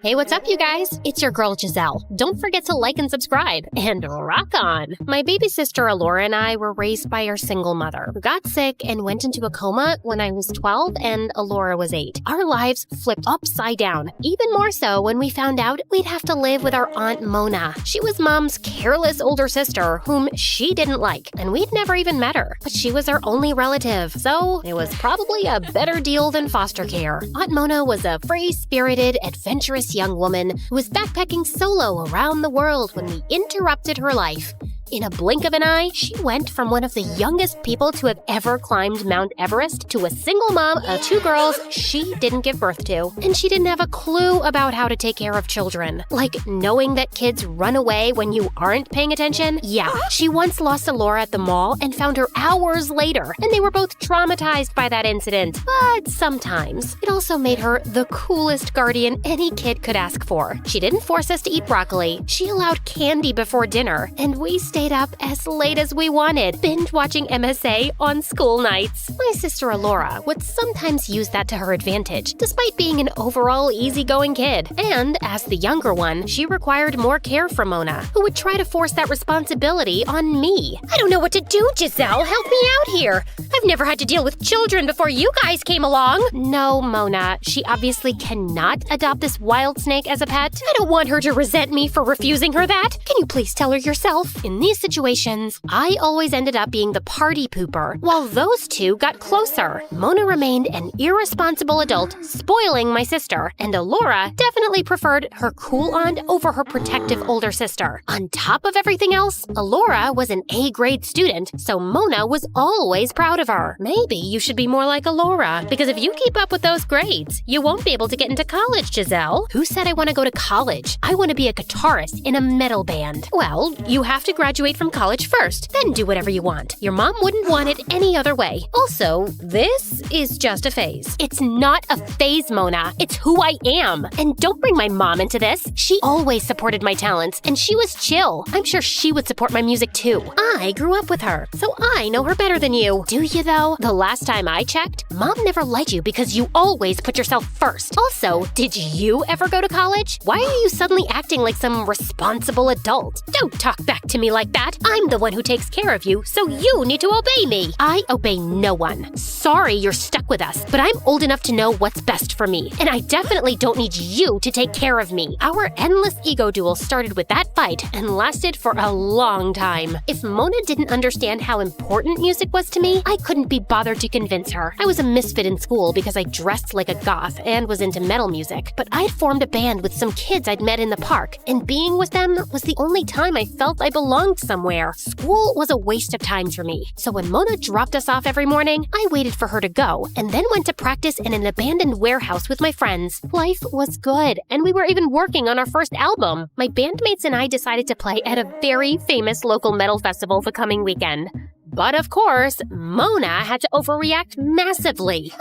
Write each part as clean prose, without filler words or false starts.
Hey, what's up, you guys? It's your girl, Giselle. Don't forget to like and subscribe, and rock on! My baby sister, Alora, and I were raised by our single mother, who got sick and went into a coma when I was 12 and Alora was 8. Our lives flipped upside down, even more so when we found out we'd have to live with our Aunt Mona. She was Mom's careless older sister, whom she didn't like, and we'd never even met her. But she was our only relative, so it was probably a better deal than foster care. Aunt Mona was a free-spirited, adventurous young woman who was backpacking solo around the world when we interrupted her life. In a blink of an eye, she went from one of the youngest people to have ever climbed Mount Everest to a single mom of 2 girls she didn't give birth to. And she didn't have a clue about how to take care of children. Like knowing that kids run away when you aren't paying attention? Yeah, she once lost Alora at the mall and found her hours later, and they were both traumatized by that incident. But sometimes, it also made her the coolest guardian any kid could ask for. She didn't force us to eat broccoli. She allowed candy before dinner, and we stayed up as late as we wanted, binge-watching MSA on school nights. My sister Alora would sometimes use that to her advantage, despite being an overall easygoing kid. And as the younger one, she required more care from Mona, who would try to force that responsibility on me. I don't know what to do, Giselle. Help me out here. I've never had to deal with children before you guys came along. No, Mona. She obviously cannot adopt this wild snake as a pet. I don't want her to resent me for refusing her that. Can you please tell her yourself? In these situations, I always ended up being the party pooper, while those two got closer. Mona remained an irresponsible adult, spoiling my sister, and Alora definitely preferred her cool aunt over her protective older sister. On top of everything else, Alora was an A-grade student, so Mona was always proud of her. Maybe you should be more like Alora, because if you keep up with those grades, you won't be able to get into college, Giselle. Who said I want to go to college? I want to be a guitarist in a metal band. Well, you have to graduate from college first, then do whatever you want. Your mom wouldn't want it any other way. Also, this is just a phase. It's not a phase, Mona. It's who I am. And don't bring my mom into this. She always supported my talents, and she was chill. I'm sure she would support my music too. I grew up with her, so I know her better than you. Do you though? The last time I checked, Mom never liked you because you always put yourself first. Also, did you ever go to college? Why are you suddenly acting like some responsible adult? Don't talk back to me like that. I'm the one who takes care of you, so you need to obey me. I obey no one. Sorry you're stuck with us, but I'm old enough to know what's best for me, and I definitely don't need you to take care of me. Our endless ego duel started with that fight and lasted for a long time. If Mona didn't understand how important music was to me, I couldn't be bothered to convince her. I was a misfit in school because I dressed like a goth and was into metal music, but I'd formed a band with some kids I'd met in the park, and being with them was the only time I felt I belonged somewhere. School was a waste of time for me, so when Mona dropped us off every morning, I waited for her to go, and then went to practice in an abandoned warehouse with my friends. Life was good, and we were even working on our first album. My bandmates and I decided to play at a very famous local metal festival the coming weekend. But of course, Mona had to overreact massively.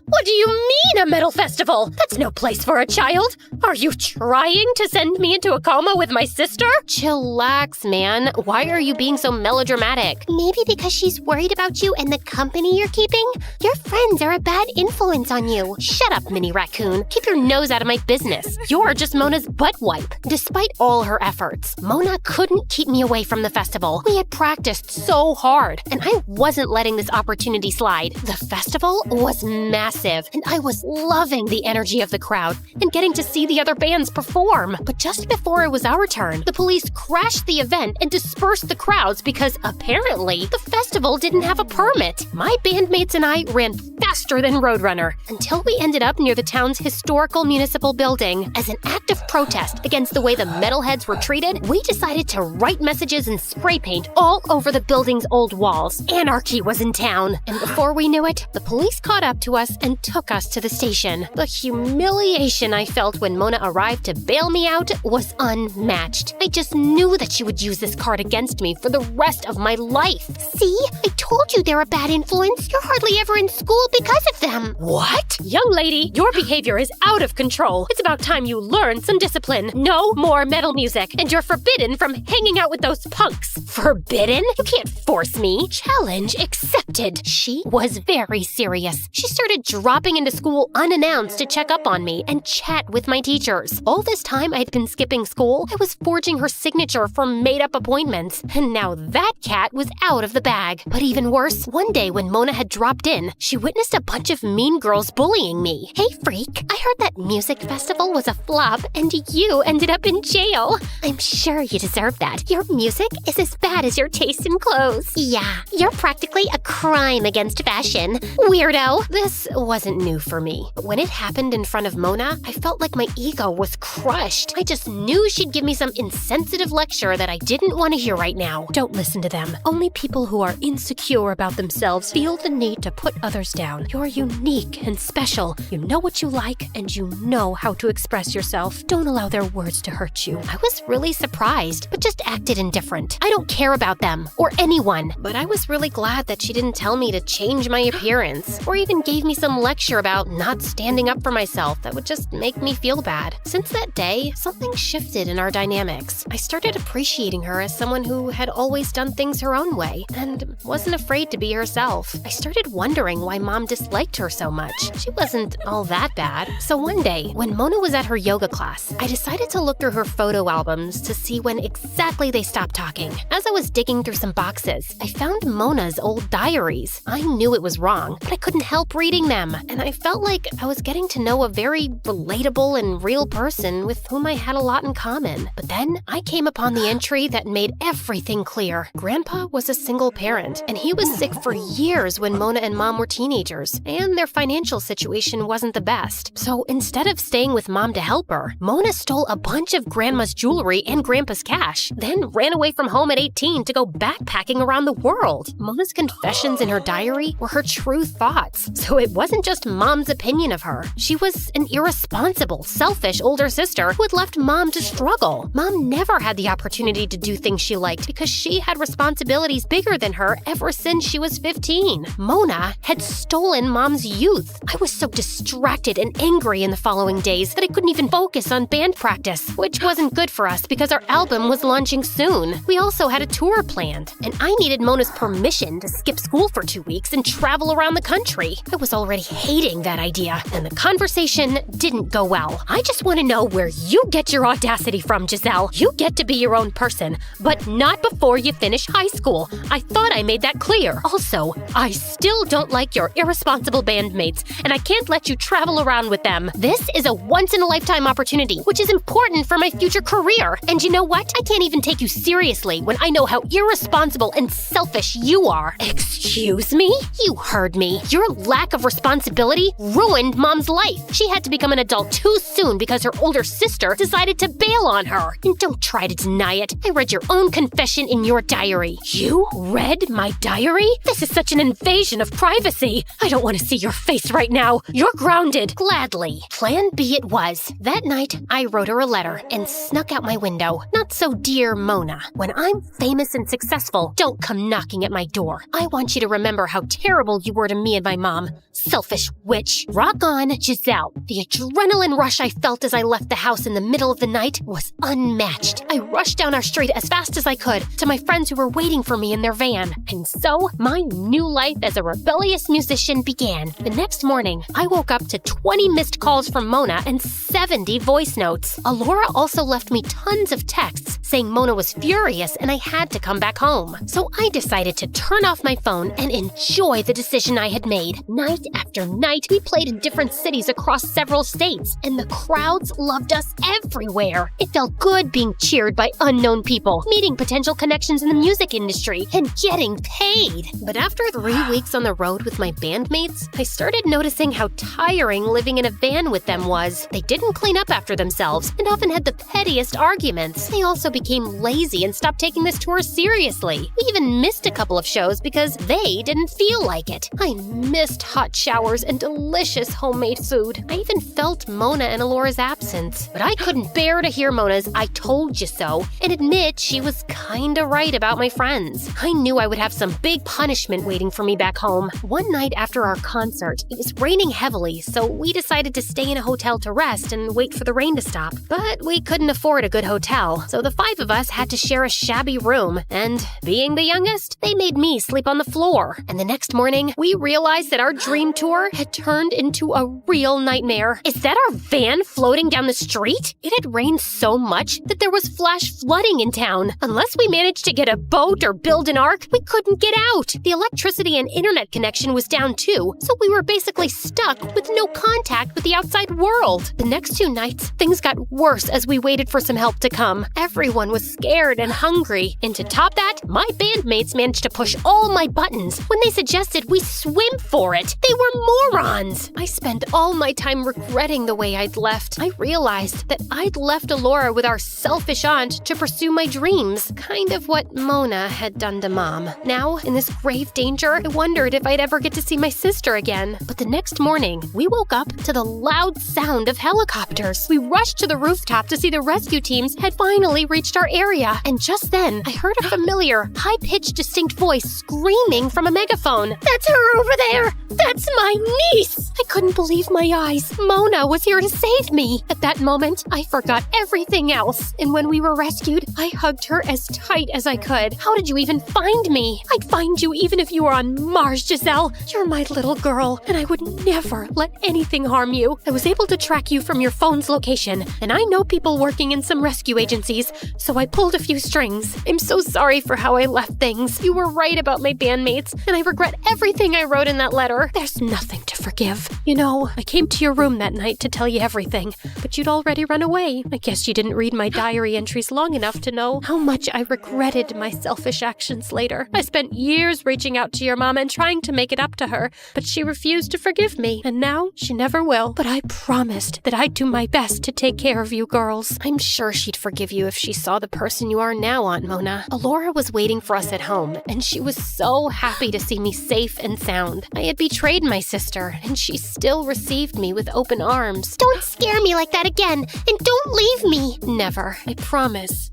What do you mean, a metal festival? That's no place for a child. Are you trying to send me into a coma with my sister? Chillax, man. Why are you being so melodramatic? Maybe because she's worried about you and the company you're keeping? Your friends are a bad influence on you. Shut up, Mini Raccoon. Keep your nose out of my business. You're just Mona's butt wipe. Despite all her efforts, Mona couldn't keep me away from the festival. We had practiced so hard, and I wasn't letting this opportunity slide. The festival was massive, and I was loving the energy of the crowd and getting to see the other bands perform. But just before it was our turn, the police crashed the event and dispersed the crowds because apparently the festival didn't have a permit. My bandmates and I ran faster than Roadrunner until we ended up near the town's historical municipal building. As an act of protest against the way the metalheads were treated, we decided to write messages and spray paint all over the building's old walls. Anarchy was in town, and before we knew it, the police caught up to us and took us to the station. The humiliation I felt when Mona arrived to bail me out was unmatched. I just knew that she would use this card against me for the rest of my life. See? I told you they're a bad influence. You're hardly ever in school because of them. What? Young lady, your behavior is out of control. It's about time you learn some discipline. No more metal music, and you're forbidden from hanging out with those punks. Forbidden? You can't force me. Challenge accepted. She was very serious. She started dropping into school unannounced to check up on me and chat with my teachers. All this time I'd been skipping school, I was forging her signature for made-up appointments. And now that cat was out of the bag. But even worse, one day when Mona had dropped in, she witnessed a bunch of mean girls bullying me. Hey, freak, I heard that music festival was a flop and you ended up in jail. I'm sure you deserve that. Your music is as bad as your taste in clothes. Yeah, you're practically a crime against fashion. Weirdo. This wasn't new for me. But when it happened in front of Mona, I felt like my ego was crushed. I just knew she'd give me some insensitive lecture that I didn't want to hear right now. Don't listen to them. Only people who are insecure about themselves feel the need to put others down. You're unique and special. You know what you like and you know how to express yourself. Don't allow their words to hurt you. I was really surprised, but just acted indifferent. I don't care about them or anyone. But I was really glad that she didn't tell me to change my appearance or even gave me some lecture about not standing up for myself that would just make me feel bad. Since that day, something shifted in our dynamics. I started appreciating her as someone who had always done things her own way and wasn't afraid to be herself. I started wondering why Mom disliked her so much. She wasn't all that bad. So one day, when Mona was at her yoga class, I decided to look through her photo albums to see when exactly they stopped talking. As I was digging through some boxes, I found Mona's old diaries. I knew it was wrong, but I couldn't help reading them, and I felt like I was getting to know a very relatable and real person with whom I had a lot in common. But then I came upon the entry that made everything clear. Grandpa was a single parent, and he was sick for years when Mona and Mom were teenagers, and their financial situation wasn't the best. So instead of staying with Mom to help her, Mona stole a bunch of Grandma's jewelry and Grandpa's cash, then ran away from home at 18 to go backpacking around the world. Mona's confessions in her diary were her true thoughts, so it wasn't just Mom's opinion of her. She was an irresponsible, selfish older sister who had left Mom to struggle. Mom never had the opportunity to do things she liked because she had responsibilities bigger than her ever since she was 15. Mona had stolen Mom's youth. I was so distracted and angry in the following days that I couldn't even focus on band practice, which wasn't good for us because our album was launching soon. We also had a tour planned, and I needed Mona's permission to skip school for 2 weeks and travel around the country. I was already hating that idea, and the conversation didn't go well. I just want to know where you get your audacity from, Giselle. You get to be your own person, but not before you finish high school. I thought I made that clear. Also, I still don't like your irresponsible bandmates, and I can't let you travel around with them. This is a once-in-a-lifetime opportunity, which is important for my future career. And you know what? I can't even take you seriously when I know how irresponsible and selfish you are. Excuse me? You heard me. Your lack of responsibility ruined Mom's life. She had to become an adult too soon because her older sister decided to bail on her. And don't try to deny it. I read your own confession in your diary. You read my diary? This is such an invasion of privacy. I don't want to see your face right now. You're grounded. Gladly. Plan B it was. That night, I wrote her a letter and snuck out my window. Not so dear Mona. When I'm famous and successful, don't come knocking at my door. I want you to remember how terrible you were to me and my mom. Selfish witch. Rock on, Giselle. The adrenaline rush I felt as I left the house in the middle of the night was unmatched. I rushed down our street as fast as I could to my friends who were waiting for me in their van. And so, my new life as a rebellious musician began. The next morning, I woke up to 20 missed calls from Mona and 70 voice notes. Alora also left me tons of texts saying Mona was furious and I had to come back home. So I decided to turn off my phone and enjoy the decision I had made. Night after night, we played in different cities across several states, and the crowds loved us everywhere. It felt good being cheered by unknown people, meeting potential connections in the music industry, and getting paid. But after 3 weeks on the road with my bandmates, I started noticing how tiring living in a van with them was. They didn't clean up after themselves and often had the pettiest arguments. They also became lazy and stopped taking this tour seriously. We even missed a couple of shows because they didn't feel like it. I missed hot showers and delicious homemade food. I even felt Mona and Alora's absence. But I couldn't bear to hear Mona's "I told you so" and admit she was kinda right about my friends. I knew I would have some big punishment waiting for me back home. One night after our concert, it was raining heavily, so we decided to stay in a hotel to rest and wait for the rain to stop. But we couldn't afford a good hotel, so the 5 of us had to share a shabby room. And being the young noticed? They made me sleep on the floor. And the next morning, we realized that our dream tour had turned into a real nightmare. Is that our van floating down the street? It had rained so much that there was flash flooding in town. Unless we managed to get a boat or build an ark, we couldn't get out. The electricity and internet connection was down too, so we were basically stuck with no contact with the outside world. The next 2 nights, things got worse as we waited for some help to come. Everyone was scared and hungry. And to top that, my bandmates managed to push all my buttons when they suggested we swim for it. They were morons. I spent all my time regretting the way I'd left. I realized that I'd left Alora with our selfish aunt to pursue my dreams, kind of what Mona had done to Mom. Now, in this grave danger, I wondered if I'd ever get to see my sister again. But the next morning, we woke up to the loud sound of helicopters. We rushed to the rooftop to see the rescue teams had finally reached our area. And just then, I heard a familiar, high-pitched, distinct voice screaming from a megaphone. That's her over there! That's my niece! I couldn't believe my eyes. Mona was here to save me. At that moment, I forgot everything else. And when we were rescued, I hugged her as tight as I could. How did you even find me? I'd find you even if you were on Mars, Giselle. You're my little girl, and I would never let anything harm you. I was able to track you from your phone's location, and I know people working in some rescue agencies, so I pulled a few strings. I'm so sorry for how I left things. You were right about my bandmates, and I regret everything I wrote in that letter. There's nothing to forgive. You know, I came to your room that night to tell you everything, but you'd already run away. I guess you didn't read my diary entries long enough to know how much I regretted my selfish actions later. I spent years reaching out to your mom and trying to make it up to her, but she refused to forgive me, and now she never will. But I promised that I'd do my best to take care of you girls. I'm sure she'd forgive you if she saw the person you are now, Aunt Mona. Alora was waiting for us at home, and she was so happy to see me safe and sound. I had betrayed my sister, and she still received me with open arms. Don't scare me like that again, and don't leave me. Never, I promise.